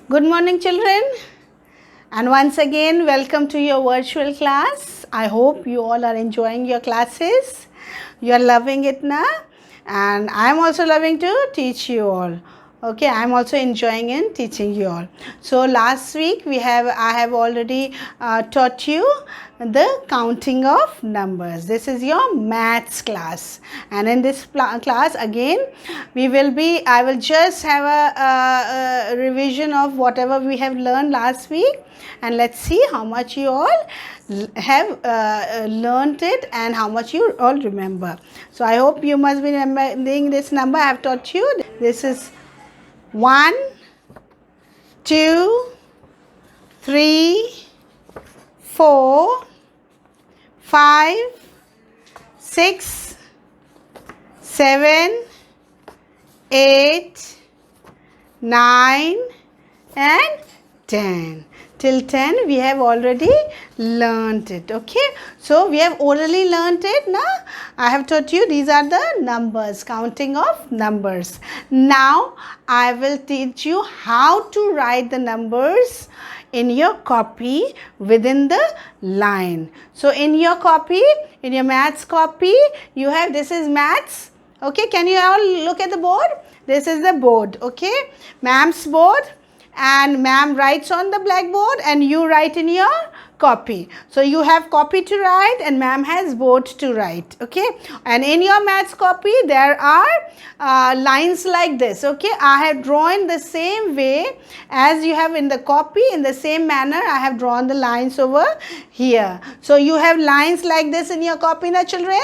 Good morning, children, and once again, welcome to your virtual class. I hope you all are enjoying your classes. You are loving it now, and I am also loving to teach you all. Okay, I am also enjoying in teaching you all. So last week I have already taught you the counting of numbers. This is your maths class, and in this class again I will just have a revision of whatever we have learned last week, and let's see how much you all have learned it and how much you all remember. So I hope you must be remembering this number I have taught you. This is 1, 2, 3, 4, 5, 6, 7, 8, 9 and 10. Till 10 we have already learnt it. Okay, so we have orally learnt it. Now I have taught you these are the numbers, counting of numbers. Now I will teach you how to write the numbers in your copy within the line. So in your copy, in your maths copy, you have, this is maths. Okay, can you all look at the board? This is the board. Okay, ma'am's board, and ma'am writes on the blackboard and you write in your copy. So you have copy to write and ma'am has board to write. Okay, and in your maths copy there are lines like this. Okay, I have drawn the same way as you have in the copy. In the same manner I have drawn the lines over here. So you have lines like this in your copy now, children?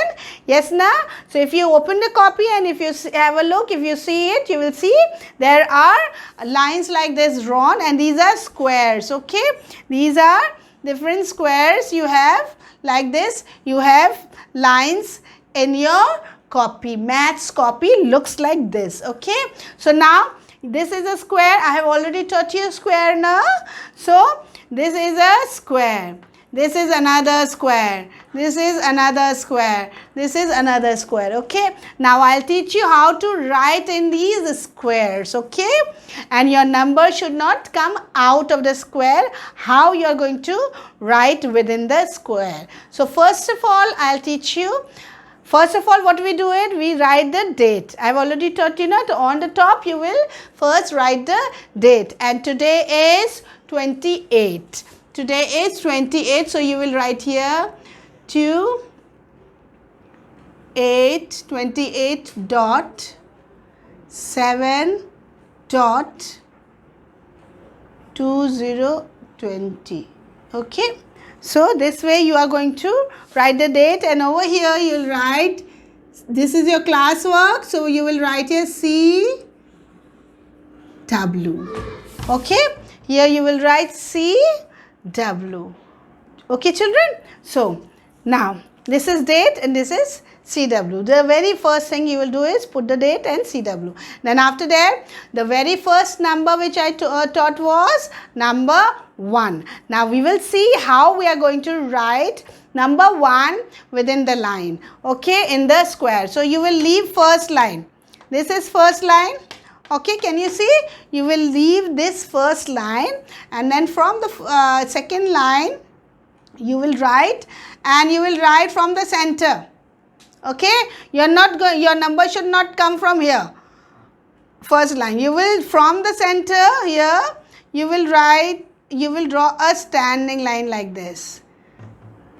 Yes, na? So if you open the copy and if you have a look, if you see it, you will see there are lines like this drawn, and these are squares. Okay, these are different squares you have like this. You have lines in your copy. Maths copy looks like this. Okay, so now this is a square. I have already taught you square now. So this is a square. This is another square. This is another square. This is another square. Okay, now I'll teach you how to write in these squares. Okay, and your number should not come out of the square. How you are going to write within the square. So first of all I'll teach you. First of all, what we do it, we write the date. I've already taught you that on the top you will first write the date, and today is 28. Today is 28, so you will write here 28 dot 7 dot 2020. Okay, so this way you are going to write the date, and over here you will write, this is your classwork, so you will write here CW. Okay, here you will write CW. Okay, children? So now this is date and this is CW. The very first thing you will do is put the date and CW. Then after that, the very first number which I taught was number 1. Now we will see how we are going to write number 1 within the line. Okay, in the square. So you will leave first line. This is first line. Okay, can you see? You will leave this first line, and then from the second line you will write, and you will write from the center. Okay, your number should not come from here. First line, you will from the center here, you will write, you will draw a standing line like this.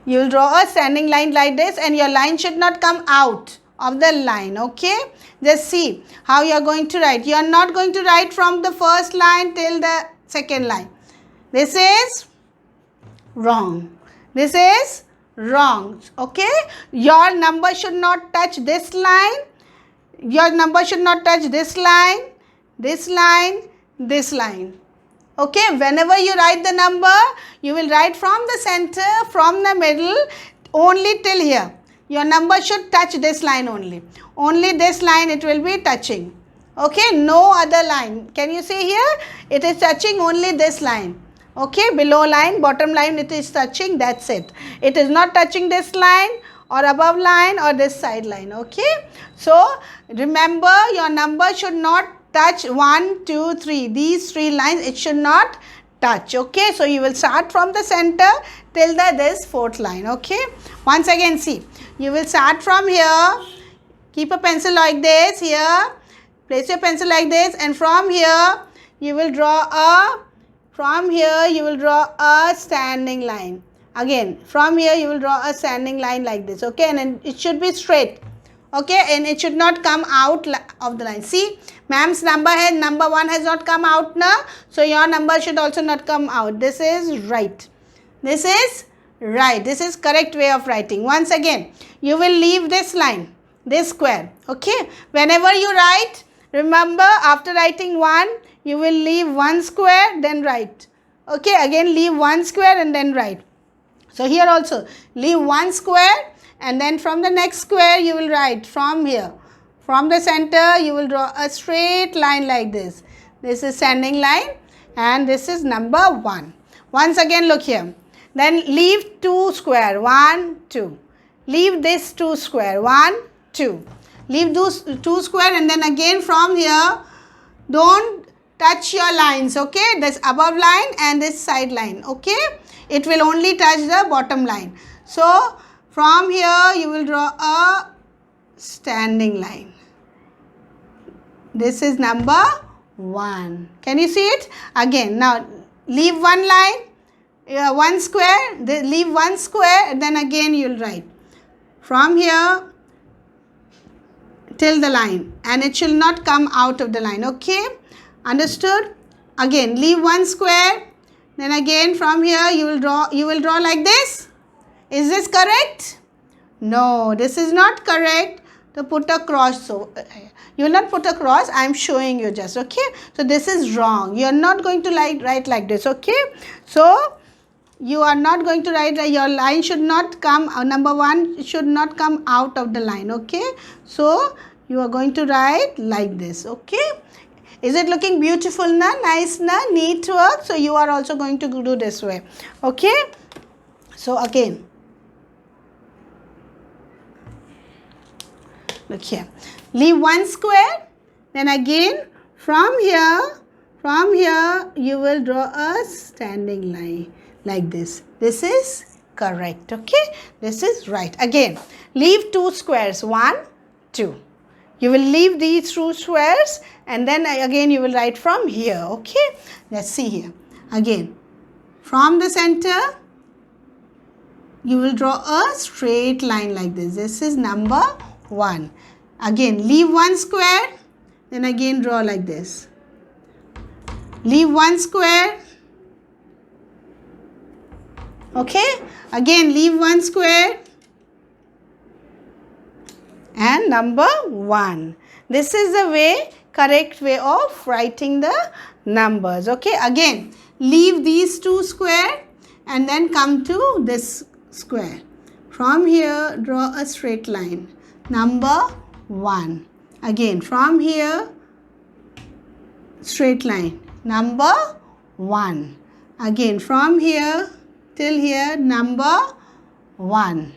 You will draw a standing line like this, and your line should not come out of the line. Okay, just see how you are going to write. You are not going to write from the first line till the second line. This is wrong. This is wrong. Okay, your number should not touch this line. Your number should not touch this line, this line, this line. Okay, whenever you write the number, you will write from the center, from the middle, only till here. Your number should touch this line only. Only this line it will be touching. Okay, no other line. Can you see here? It is touching only this line. Okay, below line, bottom line it is touching, that's it. It is not touching this line or above line or this side line. Okay, so remember your number should not touch 1, 2, 3. These 3 lines, it should not touch. Okay, so you will start from the center till this 4th line. Okay, once again, see, you will start from here. Keep a pencil like this here. Place your pencil like this, and from here you will draw a standing line. Again, from here you will draw a standing line like this. Okay, and then it should be straight. Okay, and it should not come out of the line. See, ma'am's number 1 has not come out now, so your number should also not come out. This is right. This is right. This is correct way of writing. Once again, you will leave this line, this square. Okay, whenever you write, remember, after writing 1, you will leave 1 square, then write. Okay, again leave 1 square and then write. So here also, leave 1 square, and then from the next square you will write from here. From the center you will draw a straight line like this. This is standing line, and this is number 1. Once again, look here. Then leave 2 square, 1, 2. Leave this 2 square, 1, 2. Leave those 2 square, and then again from here, don't touch your lines. Okay, this above line and this side line. Okay, it will only touch the bottom line. So from here you will draw a standing line. This is number 1. Can you see it? Again, now leave 1 line, 1 square, leave 1 square, and then again you will write from here till the line, and it should not come out of the line. Okay, understood? Again, leave 1 square, then again from here you will draw like this. Is this correct? No, this is not correct. To put a cross, so you will not put a cross, I am showing you just. Okay, so this is wrong. You are not going to write like this. Okay, so you are not going to write, your line should not come, number 1 should not come out of the line. Okay, so you are going to write like this. Okay, is it looking beautiful na? Nice na? Neat work. So you are also going to do this way. Okay, so again, look here, leave 1 square, then again from here you will draw a standing line like this. This is correct. Okay, this is right. Again, leave 2 squares, 1, 2. You will leave these 2 squares, and then again you will write from here. Okay, let's see here. Again, from the center you will draw a straight line like this. This is number 1. Again, leave 1 square, then again draw like this. Leave 1 square. Okay, again leave 1 square, and number 1. This is the correct way of writing the numbers. Okay, again leave these 2 square, and then come to this square. From here draw a straight line, number 1. Again from here straight line, number 1. Again from here till here, number 1.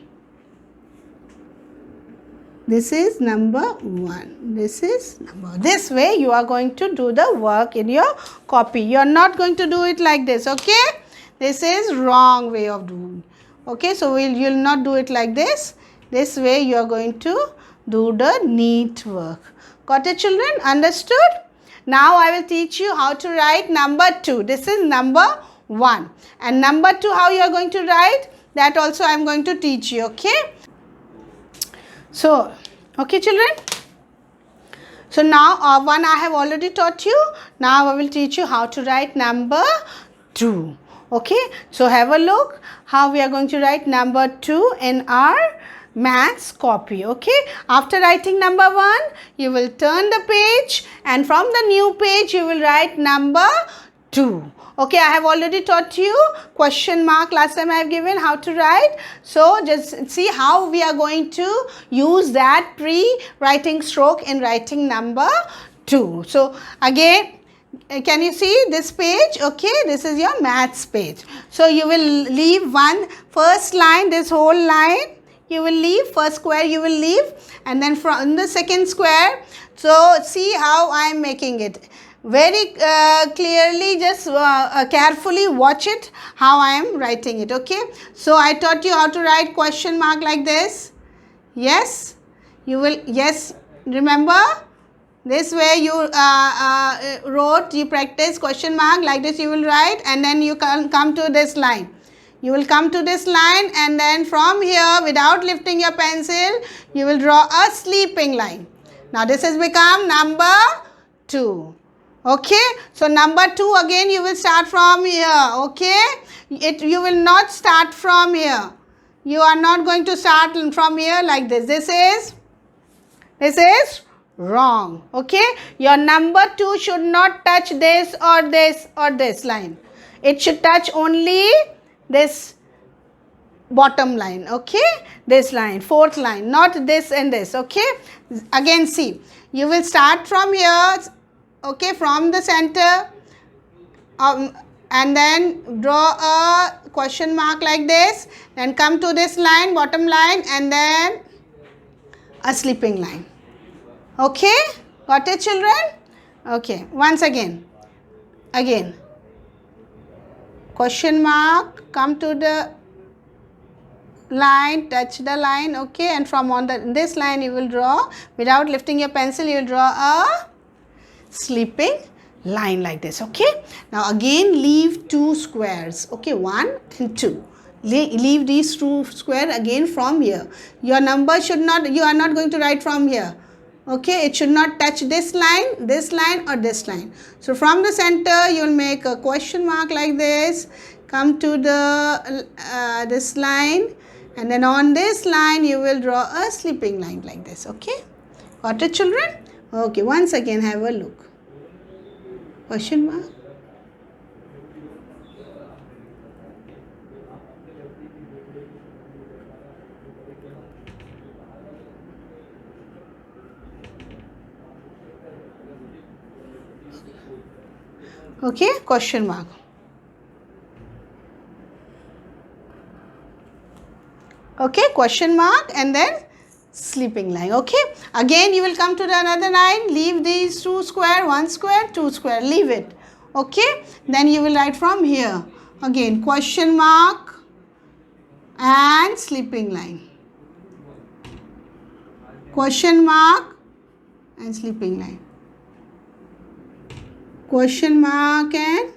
This is number 1. This is number. This way you are going to do the work in your copy. You are not going to do it like this. Okay, this is wrong way of doing. Okay, so you will not do it like this. This way you are going to do the neat work. Got it, children? Understood? Now I will teach you how to write number 2. This is number 1. And number 2, how you are going to write, that also I am going to teach you. Okay. So, okay children. So now 1 I have already taught you. Now I will teach you how to write number 2. Okay. So have a look how we are going to write number 2 in our maths copy. Okay, after writing number 1 you will turn the page, and from the new page you will write number 2. Okay, I have already taught you question mark last time I have given how to write. So just see how we are going to use that pre-writing stroke in writing number 2. So again, can you see this page? Okay, this is your maths page. So you will leave first line, this whole line you will leave, first square you will leave, and then from the second square. So see how I am making it. Very clearly, just carefully watch it, how I am writing it, okay. So I taught you how to write question mark like this. Yes, you will, yes, remember, this way you wrote, you practice question mark like this you will write, and then you come to this line. You will come to this line, and then from here, without lifting your pencil, you will draw a sleeping line. Now this has become number 2. Okay, so number 2 again you will start from here, okay. You will not start from here. You are not going to start from here like this. This is wrong, okay. Your number 2 should not touch this or this or this line. It should touch only this bottom line, okay. This line, fourth line, not this and this, okay. Again see, you will start from here, okay, from the center, and then draw a question mark like this, then come to this line, bottom line, and then a sleeping line. Okay, got it children? Okay, once again, question mark, come to the line, touch the line, okay, and from on this line you will draw, without lifting your pencil, you will draw a sleeping line like this, okay. Now again leave 2 squares, okay, 1 and 2. Leave these 2 squares again from here. Your number should not, you are not going to write from here, okay. It should not touch this line or this line. So from the center you will make a question mark like this, come to the this line, and then on this line you will draw a sleeping line like this, okay. Got it children? Okay, once again have a look. Question mark. Okay, question mark. Okay, question mark, and then sleeping line, okay. Again you will come to the another line, leave these 2 square, 1 square, 2 square, leave it, okay. Then you will write from here, again question mark and sleeping line, question mark and sleeping line, question mark and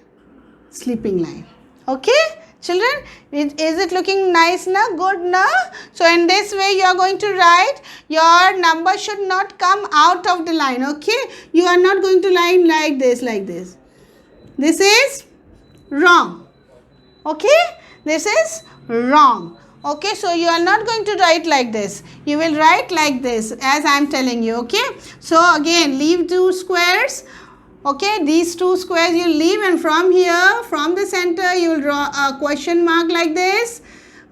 sleeping line, okay. Children, is it looking nice na? Good na? So in this way you are going to write, your number should not come out of the line, okay. You are not going to line like this, This is wrong, okay. This is wrong, okay. So you are not going to write like this. You will write like this, as I am telling you, okay. So again leave 2 squares. Okay, these 2 squares you leave, and from here, from the center, you will draw a question mark like this.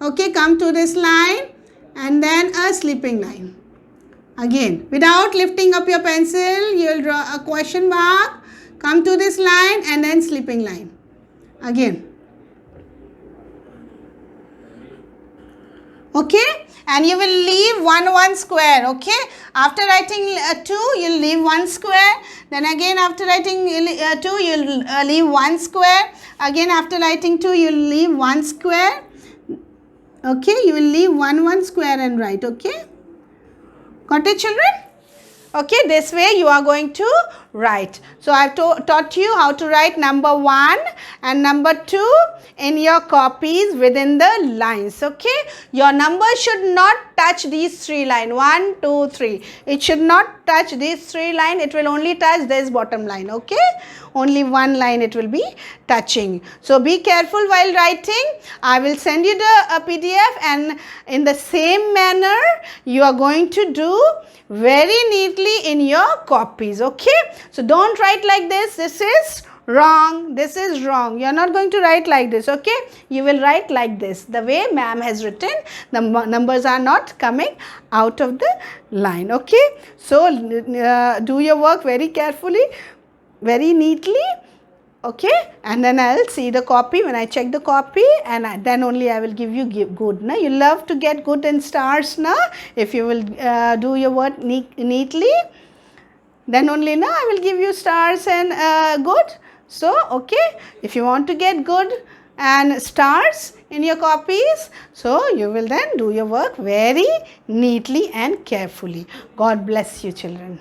Okay, come to this line, and then a sleeping line. Again, without lifting up your pencil, you will draw a question mark, come to this line, and then sleeping line. Again. Okay, and you will leave 1 square, okay. After writing 2, you will leave 1 square. Then again after writing 2, you will leave 1 square. Again after writing 2, you will leave 1 square. Okay, you will leave 1 square and write, okay. Got it children? Okay, this way you are going to write. So I have taught you how to write number 1 and number 2 in your copies within the lines, okay. Your number should not touch these 3 lines, 1, 2, 3. It should not touch these 3 lines. It will only touch this bottom line, okay. Only 1 line it will be touching. So be careful while writing. I will send you the PDF, and in the same manner you are going to do very neatly in your copies, okay. So don't write like this. This is wrong, this is wrong. You are not going to write like this, okay. You will write like this, the way ma'am has written. The numbers are not coming out of the line, okay. So do your work very carefully, very neatly, Okay, and then I'll see the copy. When I check the copy, and then only I will give you good. Na, you love to get good and stars, na? If you will do your work neatly, then only na I will give you stars and good. So okay, if you want to get good and stars in your copies, so you will then do your work very neatly and carefully. God bless you, children.